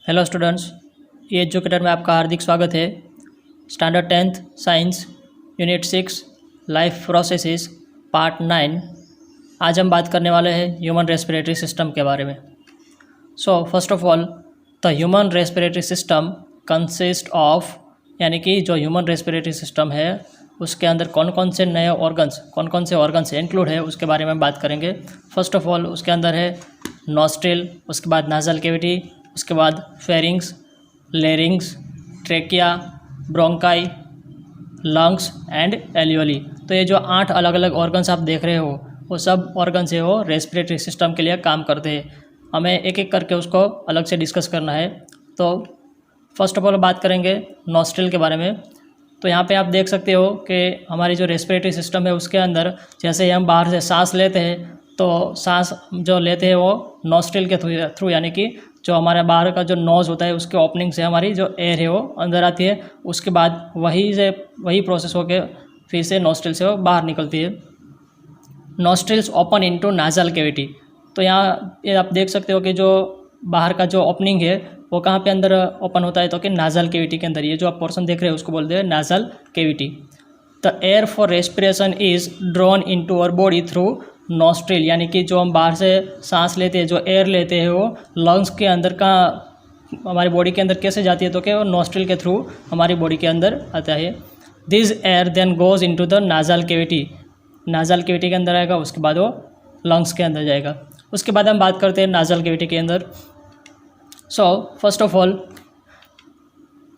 Hello students, ये educator में आपका हार्दिक स्वागत है। Standard 10th science unit 6 life processes part 9। आज हम बात करने वाले हैं ह्यूमन रेस्पिरेटरी सिस्टम के बारे में। सो first of all, the human respiratory system consist of, यानी कि जो ह्यूमन रेस्पिरेटरी सिस्टम है उसके अंदर कौन कौन से ऑर्गन्स इंक्लूड है उसके बारे में बात करेंगे। फर्स्ट ऑफ ऑल उसके अंदर है नॉस्ट्रिल, उसके बाद नाजल कैविटी, उसके बाद pharynx, larynx, trachea, bronchi, lungs and alveoli. तो ये जो 8 अलग अलग ऑर्गन्स आप देख रहे हो वो सब ऑर्गन्स है वो रेस्पिरेटरी सिस्टम के लिए काम करते हैं। हमें एक एक करके उसको अलग से डिस्कस करना है। तो फर्स्ट ऑफ ऑल बात करेंगे नॉस्ट्रिल के बारे में। तो यहाँ पे आप देख सकते हो कि हमारी जो रेस्पिरेटरी सिस्टम है उसके अंदर जैसे हम बाहर से सांस लेते हैं तो सांस जो लेते हैं वो नॉस्ट्रिल के थ्रू, यानी कि जो हमारे बाहर का जो नोज़ होता है उसके ओपनिंग से हमारी जो एयर है वो अंदर आती है। उसके बाद वही प्रोसेस होके फिर से नॉस्ट्रिल से वो बाहर निकलती है। Nostrils open into nasal cavity. तो यहाँ ये आप देख सकते हो कि जो बाहर का जो ओपनिंग है वो कहाँ पे अंदर ओपन होता है, तो कि नाजल कैविटी के अंदर। ये जो आप पोर्शन देख रहे हो उसको बोलते हैं nasal cavity. The air for respiration is drawn into our body through nostril, यानी कि जो हम बाहर से सांस लेते हैं, जो एयर लेते हैं वो लंग्स के अंदर का हमारी बॉडी के अंदर कैसे जाती है, तो कि वो नॉस्ट्रिल के थ्रू हमारी बॉडी के अंदर आता है। This air then goes into the nasal cavity, nasal cavity के अंदर आएगा, उसके बाद वो लंग्स के अंदर जाएगा। उसके बाद हम बात करते हैं नाजल कैविटी के अंदर। So first of all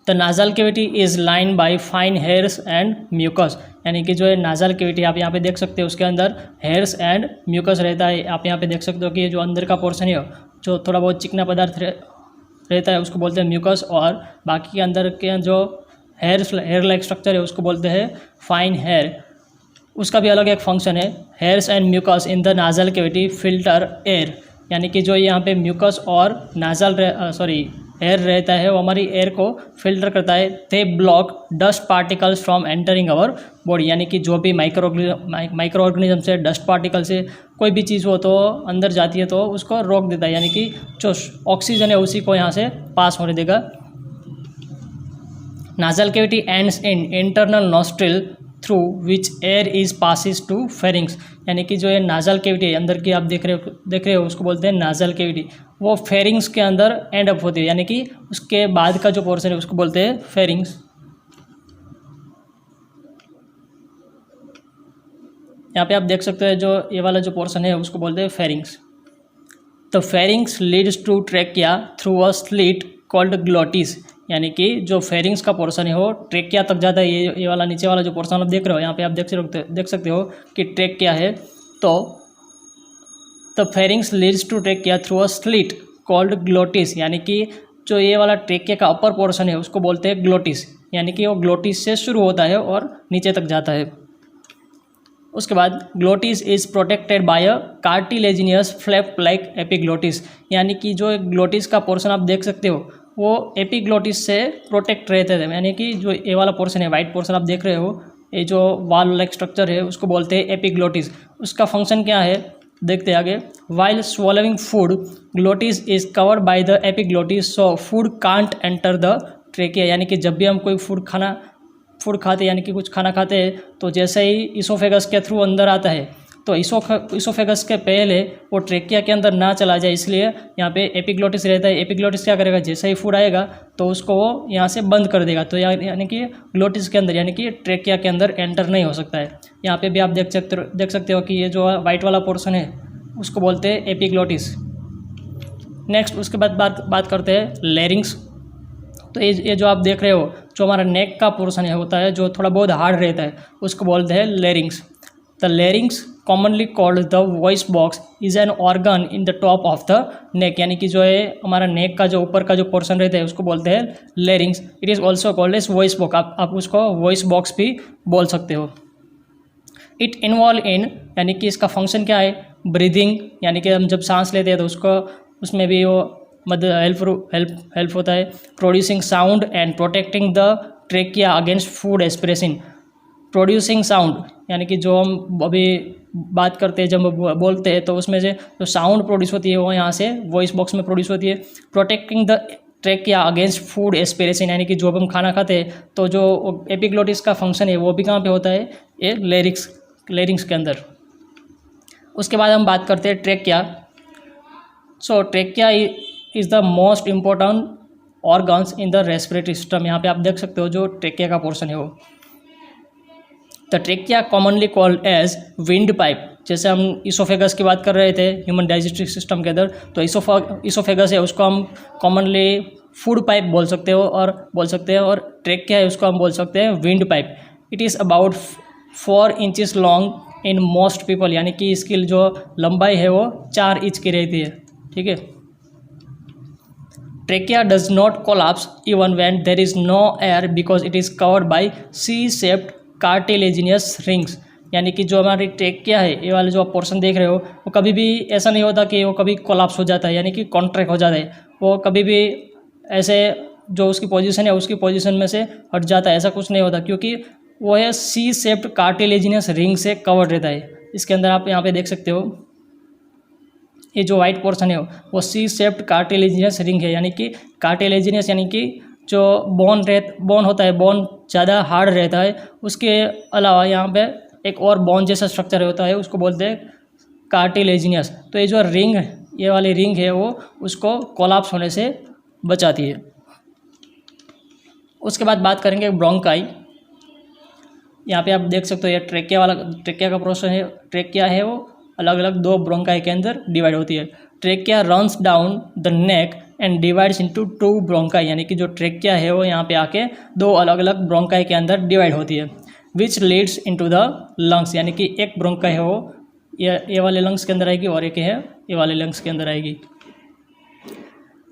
the nasal cavity is line by fine hairs and mucus, यानी कि जो है नाजल कैविटी आप यहाँ पे देख सकते हो उसके अंदर हेयर्स एंड म्यूकस रहता है। आप यहाँ पे देख सकते हो कि ये जो अंदर का पोर्शन है जो थोड़ा बहुत चिकना पदार्थ रहता है उसको बोलते हैं म्यूकस, और बाकी के अंदर के जो हेयर लाइक स्ट्रक्चर है उसको बोलते हैं फाइन हेयर। उसका भी अलग एक फंक्शन है। Hairs and mucus in the nasal cavity filter air, यानी कि जो यहाँ पे म्यूकस और एयर रहता है वो हमारी एयर को फिल्टर करता है। They block dust particles from entering our body, यानी कि जो भी माइक्रो ऑर्गेनिज्म से डस्ट पार्टिकल से कोई भी चीज़ हो तो अंदर जाती है तो उसको रोक देता है, यानी कि जो ऑक्सीजन है उसी को यहाँ से पास होने देगा। Nasal cavity ends in internal nostril through which air is passes to pharynx, यानी कि जो ये नाजल कैविटी अंदर की आप देख रहे हो उसको बोलते हैं नाजल कैविटी। वो फेरिंग्स के अंदर एंड अप होती है, यानी कि उसके बाद का जो पोर्शन है उसको बोलते हैं फेरिंग्स। यहाँ पे आप देख सकते हैं जो ये वाला जो पोर्शन है उसको बोलते हैं pharynx. The pharynx leads to trachea through a slit called glottis, यानी कि जो फेरिंग्स का पोर्शन है वो ट्रेकिया तक जाता है। ये वाला नीचे वाला जो पोर्शन आप देख रहे हो यहाँ पे आप देख सकते हो कि ट्रेकिया है। तो the pharynx leads to trachea through a slit called glottis, यानी कि जो ये वाला ट्रेकिया का अपर पोर्शन है उसको बोलते हैं ग्लोटिस, यानी कि वो ग्लोटिस से शुरू होता है और नीचे तक जाता है। उसके बाद glottis is protected by a cartilaginous flap like epiglottis, यानी कि जो ग्लोटिस का पोर्शन आप देख सकते हो वो एपिग्लोटिस से प्रोटेक्ट रहते थे, यानी कि जो ये वाला पोर्शन है वाइट पोर्शन आप देख रहे हो ये जो वाल लाइक स्ट्रक्चर है उसको बोलते हैं एपिग्लोटिस। उसका फंक्शन क्या है देखते हैं आगे। While swallowing food glottis is covered by the epiglottis so food can't enter the trachea, यानी कि जब भी हम कोई फूड खाते यानी कि कुछ खाना खाते हैं तो जैसे ही इसोफेगस के थ्रू अंदर आता है तो इसोफेगस के पहले वो ट्रेकिया के अंदर ना चला जाए, इसलिए यहाँ पे एपिग्लोटिस रहता है। एपिग्लोटिस क्या करेगा, जैसे ही फूड आएगा तो उसको वो यहाँ से बंद कर देगा, तो यानी कि ग्लोटिस के अंदर यानी कि ट्रेकिया के अंदर एंटर नहीं हो सकता है। यहाँ पे भी आप देख सकते हो कि ये जो वाइट वाला पोर्शन है उसको बोलते हैं एपिग्लोटिस। नेक्स्ट उसके बाद बात करते हैं लेरिंग्स। तो ये जो आप देख रहे हो जो हमारा नेक का पोर्शन है होता है जो थोड़ा बहुत हार्ड रहता है उसको बोलते हैं larynx. The larynx commonly called the voice box is an organ in the top of the neck, यानी कि जो है हमारा नेक का जो ऊपर का जो पोर्शन रहता है उसको बोलते हैं larynx. It is also called as voice box, आप उसको वॉइस बॉक्स भी बोल सकते हो। इट इन्वॉल्व इन, यानी कि इसका फंक्शन क्या है, ब्रीदिंग, यानी कि हम जब सांस लेते हैं तो उसमें भी वो हेल्प होता है। Producing sound and protecting the trachea against food aspiration. Producing sound, यानी कि जो हम अभी बात करते हैं जब बोलते हैं तो उसमें से जो साउंड प्रोड्यूस होती है वो यहाँ से वॉइस बॉक्स में प्रोड्यूस होती है। Protecting the trachea against food aspiration, यानी कि जो हम खाना खाते हैं तो जो एपिग्लोटिस का फंक्शन है वो भी कहाँ पे होता है, ये लेरिंग्स के अंदर। उसके बाद हम बात करते हैं trachea. So trachea is the most important organs in the respiratory system. यहाँ पे आप देख सकते हो जो ट्रेकिया का पोर्शन है वो। The trachea commonly called as wind pipe. जैसे हम इसोफेगस की बात कर रहे थे ह्यूमन डाइजेस्टिव सिस्टम के अंदर, तो इसोफेगस है उसको हम कॉमनली फूड पाइप बोल सकते हैं और ट्रेकिया है उसको हम बोल सकते हैं wind pipe. It is about 4 inches long in most people, यानी कि इसकी जो लंबाई है वो 4 इंच की रहती है। ठीक है। Trachea does not collapse even when there is no air because it is covered by C shaped cartilaginous rings, यानी कि जो हमारी ट्रेकिया है, ये वाले जो आप पोर्शन देख रहे हो, वो कभी भी ऐसा नहीं होता कि वो कभी कोलैप्स हो जाता है, यानी कि कॉन्ट्रैक्ट हो जाता है। वो कभी भी ऐसे जो उसकी पोजीशन है उसकी पोजीशन में से हट जाता है, ऐसा कुछ नहीं होता, क्योंकि वो है सी शेप्ड कार्टिलेजिनियस रिंग से कवर्ड रहता है। इसके अंदर आप यहाँ पे देख सकते हो ये जो वाइट पोर्शन है वो सी शेप्ड कार्टिलेजिनियस रिंग है, यानी कि कार्टिलेजिनियस यानी कि जो बोन होता है, बोन ज़्यादा हार्ड रहता है। उसके अलावा यहाँ पे एक और बोन जैसा स्ट्रक्चर होता है, उसको बोलते हैं कार्टिलेजिनियस। तो ये जो रिंग, ये वाली रिंग है वो उसको कोलैप्स होने से बचाती है। उसके बाद बात करेंगे ब्रोंकाई। यहाँ पे आप देख सकते हो ये ट्रेकिया का प्रोसेस है। ट्रेकिया है वो अलग अलग 2 ब्रोंकाई के अंदर डिवाइड होती है। Trachea runs down the neck and divides into 2 bronchi, यानी कि जो ट्रेकिया है वो यहाँ पे आके 2 अलग अलग ब्रोंकाई के अंदर डिवाइड होती है। Which leads into the lungs, यानी कि एक ब्रोंकाई है वो ये वाले लंग्स के अंदर आएगी और एक है ये वाले लंग्स के अंदर आएगी।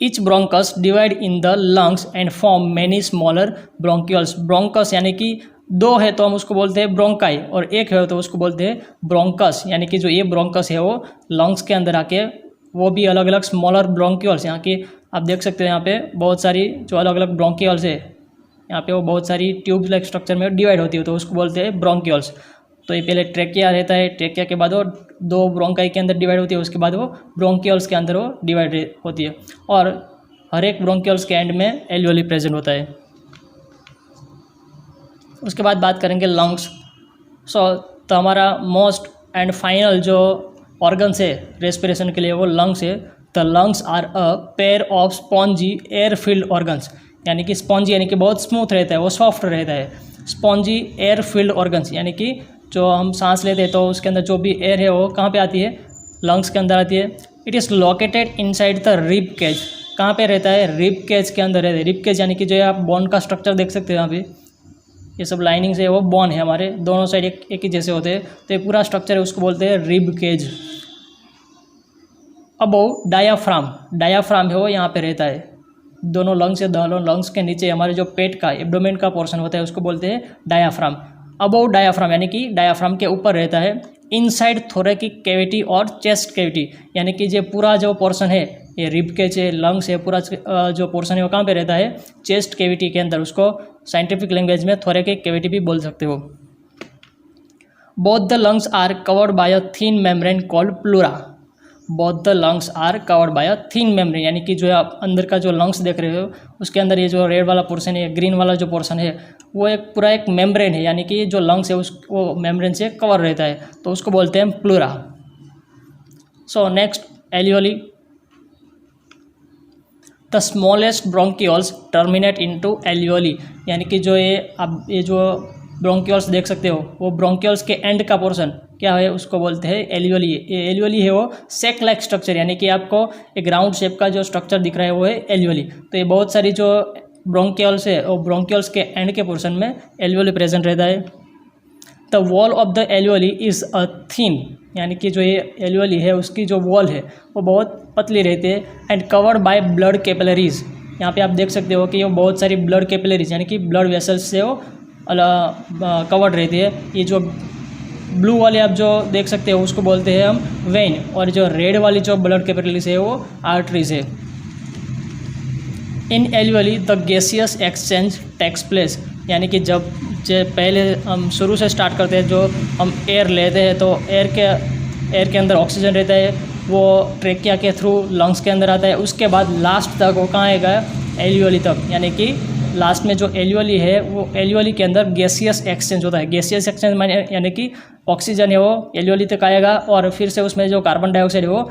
Each bronchus divide in the lungs and form many smaller bronchioles। Bronchus यानी कि 2 है तो हम उसको बोलते हैं ब्रोंकाई, और 1 है तो उसको बोलते हैं ब्रोंकस, यानी कि जो ये ब्रोंकस है वो लंग्स के अंदर आके वो भी अलग अलग स्मॉलर ब्रोंक्यूल्स, यहाँ की आप देख सकते हो यहाँ पे बहुत सारी जो अलग अलग ब्रोंक्यूल्स है, यहाँ पे वो बहुत सारी ट्यूब लाइक स्ट्रक्चर में डिवाइड होती है, तो उसको बोलते हैं ब्रोंक्यूल्स। तो ये पहले ट्रेकिया रहता है, ट्रेकिया के बाद वो 2 ब्रोंकाई के अंदर डिवाइड होती है, उसके बाद वो ब्रोंक्यूल्स के अंदर वो डिवाइड होती है, और हर एक ब्रोंक्यूल्स के एंड में एल्वियोली प्रेजेंट होता है। उसके बाद बात करेंगे लंग्स। तो हमारा मोस्ट एंड फाइनल जो ऑर्गन्स है रेस्पिरेशन के लिए वो लंग्स है। The lungs are a pair of spongy air filled organs, यानी कि स्पॉन्जी यानी कि बहुत स्मूथ रहता है, वो सॉफ्ट रहता है। स्पॉन्जी एयर फील्ड ऑर्गन्स यानी कि जो हम सांस लेते हैं तो उसके अंदर जो भी एयर है वो कहाँ पे आती है, लंग्स के अंदर आती है। It is located inside the rib cage. कहाँ पे रहता है, रिब केज के अंदर रहता है। रिब केज यानी कि जो आप बोन का स्ट्रक्चर देख सकते हो यहाँ पे, ये सब लाइनिंग से वो बोन है हमारे दोनों साइड एक ही जैसे होते हैं, तो ये पूरा स्ट्रक्चर है उसको बोलते हैं रिब केज। अबोव डायाफ्राम है वो यहाँ पे रहता है, दोनों लंग्स से दोनों लंग्स के नीचे हमारे जो पेट का एब्डोमेन का पोर्शन होता है उसको बोलते हैं डायाफ्राम। अबोव डायाफ्राम यानी कि डायाफ्राम के ऊपर रहता है। इनसाइड थोरेकिक कैविटी और चेस्ट कैविटी, यानी कि जो पूरा जो पोर्शन है ये रिब केज है, लंग्स है, पूरा जो पोर्शन है वो कहाँ पे रहता है, चेस्ट कैविटी के अंदर। उसको साइंटिफिक लैंग्वेज में थोरेकिक कैविटी भी बोल सकते हो। Both the lungs are covered by a thin membrane called pleura. Both the lungs are covered by a thin membrane, यानी कि जो आप अंदर का जो लंग्स देख रहे हो उसके अंदर ये जो रेड वाला पोर्शन है, ग्रीन वाला जो पोर्शन है वो एक पूरा एक मेम्ब्रेन है, यानी कि जो लंग्स है वो मेम्ब्रेन से कवर रहता है, तो उसको बोलते हैं pleura. So next alveoli. The smallest bronchioles terminate into alveoli, यानी कि जो ये जो ब्रोंक्यूल्स देख सकते हो वो ब्रोंक्यूल्स के एंड का पोर्शन क्या है उसको बोलते हैं एल्वियोली। ये एल्वियोली है वो सेक लाइक स्ट्रक्चर, यानी कि आपको एक राउंड शेप का जो स्ट्रक्चर दिख रहा है वो है एल्वियोली। तो ये बहुत सारी जो ब्रोंक्यूल्स है वो ब्रोंक्यूल्स के एंड के पोर्शन में एल्वियोली प्रेजेंट रहता है। The wall of the alveoli is a thin, यानी कि जो ये एल्वियोली है उसकी जो वॉल है वो बहुत पतली रहती है। And covered by blood capillaries, यहाँ पे आप देख सकते हो कि वो बहुत सारी ब्लड कैपिलरीज यानी कि ब्लड वेसल्स से वो कवर्ड रहती है। ये जो ब्लू वाले आप जो देख सकते हो उसको बोलते हैं हम वेन, और जो रेड वाली जो ब्लड कैपिलरीज है वो आर्टरीज है। In alveoli the gaseous exchange takes place, यानी कि जब पहले हम शुरू से स्टार्ट करते हैं, जो हम एयर लेते हैं तो एयर के अंदर ऑक्सीजन रहता है, वो ट्रेकिया के थ्रू लंग्स के अंदर आता है, उसके बाद लास्ट तक वो कहाँ आएगा, एल्यूली तक, यानी कि लास्ट में जो एल्यूली है वो एल्यूली के अंदर गैसियस एक्सचेंज होता है। गैसियस एक्सचेंज माने यानी कि ऑक्सीजन है वो एल्यूली तक आएगा और फिर से उसमें जो कार्बन डाइऑक्साइड है वो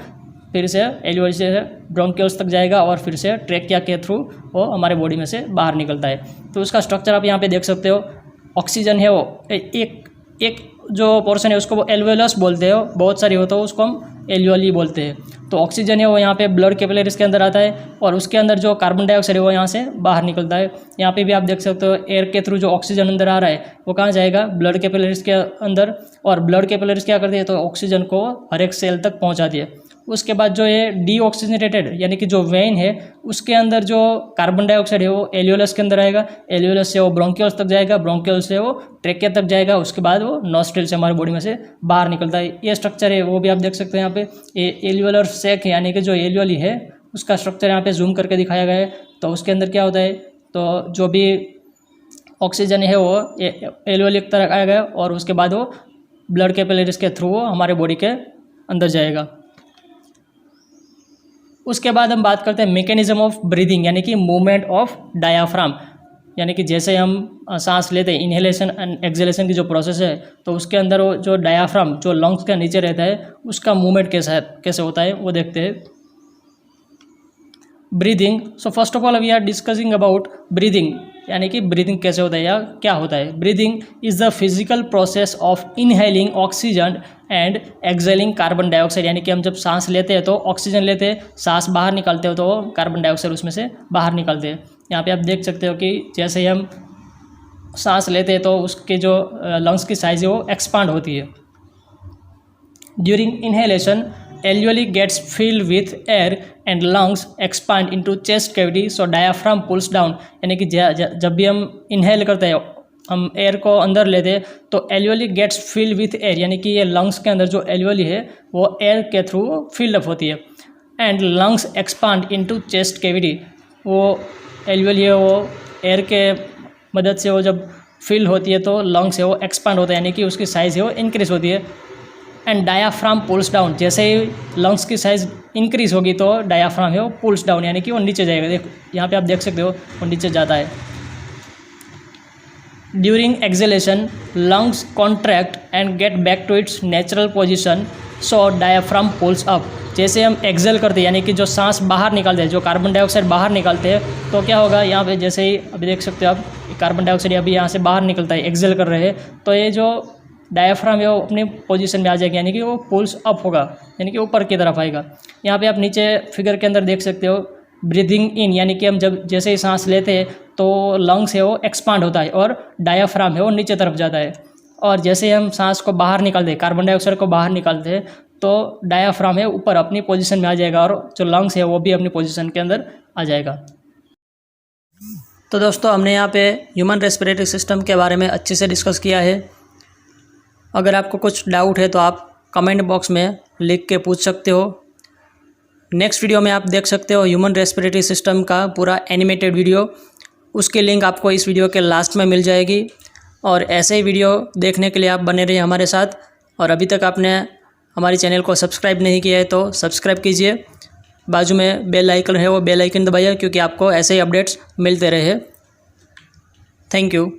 फिर से एल्यूली से ब्रोंकियल्स तक जाएगा और फिर से ट्रैकिया के थ्रू वो हमारे बॉडी में से बाहर निकलता है। तो उसका स्ट्रक्चर आप यहाँ पे देख सकते हो। ऑक्सीजन है वो एक जो पोर्शन है उसको वो एल्वेलस बोलते हो, बहुत सारी हो तो उसको हम एल्यूली बोलते हैं। तो ऑक्सीजन है वो यहाँ पे ब्लड कैपिलरीज के अंदर आता है और उसके अंदर जो कार्बन डाइऑक्साइड है वो यहाँ से बाहर निकलता है। यहाँ पे भी आप देख सकते हो एयर के थ्रू जो ऑक्सीजन अंदर आ रहा है वो कहाँ जाएगा, ब्लड कैपिलरीज के अंदर, और ब्लड कैपिलरीज क्या करती है तो ऑक्सीजन को हर एक सेल तक पहुँचाती है। उसके बाद जो ये डीऑक्सीजनेटेड यानी कि जो वेन है उसके अंदर जो कार्बन डाइऑक्साइड है वो एल्यूलस के अंदर आएगा, एल्यूलस से वो ब्रोंकियल्स तक जाएगा, ब्रोंकियल्स से वो ट्रेकिया तक जाएगा, उसके बाद वो नॉस्ट्रिल से हमारी बॉडी में से बाहर निकलता है। ये स्ट्रक्चर है वो भी आप देख सकते हैं यहाँ पे। ये एल्यूलर सैक यानी कि जो एल्यूली है उसका स्ट्रक्चर यहाँ पे जूम करके दिखाया गया है। तो उसके अंदर क्या होता है तो जो भी ऑक्सीजन है वो एल्यूली की तरह आएगा और उसके बाद वो ब्लड कैपिलरीज के थ्रू वो हमारे बॉडी के अंदर जाएगा। उसके बाद हम बात करते हैं मैकेनिज्म ऑफ ब्रीदिंग यानी कि मूवमेंट ऑफ डायाफ्राम, यानी कि जैसे हम सांस लेते हैं इनहेलेशन एंड एक्सहेलेशन की जो प्रोसेस है तो उसके अंदर वो जो डायाफ्राम जो लंग्स के नीचे रहता है उसका मूवमेंट कैसे होता है वो देखते हैं। Breathing, so first of all we are discussing about breathing, यानी कि ब्रीदिंग कैसे होता है या क्या होता है। Breathing is the physical process of inhaling oxygen and exhaling carbon dioxide, यानी कि हम जब सांस लेते हैं तो ऑक्सीजन लेते हैं, सांस बाहर निकालते हो तो कार्बन डाइऑक्साइड उसमें से बाहर निकलते हैं। यहाँ पे आप देख सकते हो कि जैसे ही हम सांस लेते हैं तो उसके जो लंग्स की साइज़ है वो एक्सपांड होती है। During inhalation alveoli gets filled with air and lungs expand into chest cavity, so diaphragm pulls down, यानी कि जब भी हम इनहेल करते हैं हम एयर को अंदर लेते हैं तो एल्यूली गेट्स फिल्ड विथ एयर, यानी कि ये लंग्स के अंदर जो एल्यूली है वो एयर के थ्रू फिल्ड अप होती है। And lungs expand into chest cavity, वो एल्यूली है वो एयर के मदद से वो जब फिल होती है तो लंग्स है वो एक्सपांड होता है, यानी कि उसकी साइज़ है वो इंक्रीज़ होती है। एंड डायाफ्राम पुल्स डाउन, जैसे ही लंग्स की साइज़ इंक्रीज़ होगी तो डायाफ्राम है वो पुल्स डाउन, यानी कि वो नीचे जाएगा। देख यहाँ पे आप देख सकते हो वो नीचे जाता है। During exhalation lungs contract and get back to its natural position, so diaphragm pulls up, जैसे हम एक्सहेल करते हैं यानी कि जो सांस बाहर निकालते हैं, जो कार्बन डाइऑक्साइड बाहर निकालते हैं तो क्या होगा यहाँ पे, जैसे ही अभी देख सकते हो आप कार्बन डाइऑक्साइड अभी यहाँ से बाहर निकलता है, एक्सहेल कर रहे हैं, तो ये जो डायाफ्राम है वो अपनी पोजीशन में आ जाएगा, यानी कि वो पुल्स अप होगा, यानी कि ऊपर की तरफ आएगा। यहाँ पे आप नीचे फिगर के अंदर देख सकते हो ब्रीदिंग इन, यानी कि हम जब जैसे ही सांस लेते हैं तो लंग्स है वो एक्सपांड होता है और डायाफ्राम है वो नीचे तरफ जाता है, और जैसे हम सांस को बाहर निकालते हैं, कार्बन डाइऑक्साइड को बाहर निकालते हैं तो डायाफ्राम है ऊपर अपनी पोजीशन में आ जाएगा और जो लंग्स है वो भी अपनी पोजीशन के अंदर आ जाएगा। तो दोस्तों हमने यहाँ पे ह्यूमन रेस्पिरेटरी सिस्टम के बारे में अच्छे से डिस्कस किया है। अगर आपको कुछ डाउट है तो आप कमेंट बॉक्स में लिख के पूछ सकते हो। नेक्स्ट वीडियो में आप देख सकते हो ह्यूमन रेस्पिरेटरी सिस्टम का पूरा एनिमेटेड वीडियो, उसकी लिंक आपको इस वीडियो के लास्ट में मिल जाएगी। और ऐसे ही वीडियो देखने के लिए आप बने रहिए हमारे साथ, और अभी तक आपने हमारे चैनल को सब्सक्राइब नहीं किया है तो सब्सक्राइब कीजिए। बाजू में बेल आइकन है वो बेल आइकन दबाइए, क्योंकि आपको ऐसे ही अपडेट्स मिलते रहे। Thank you.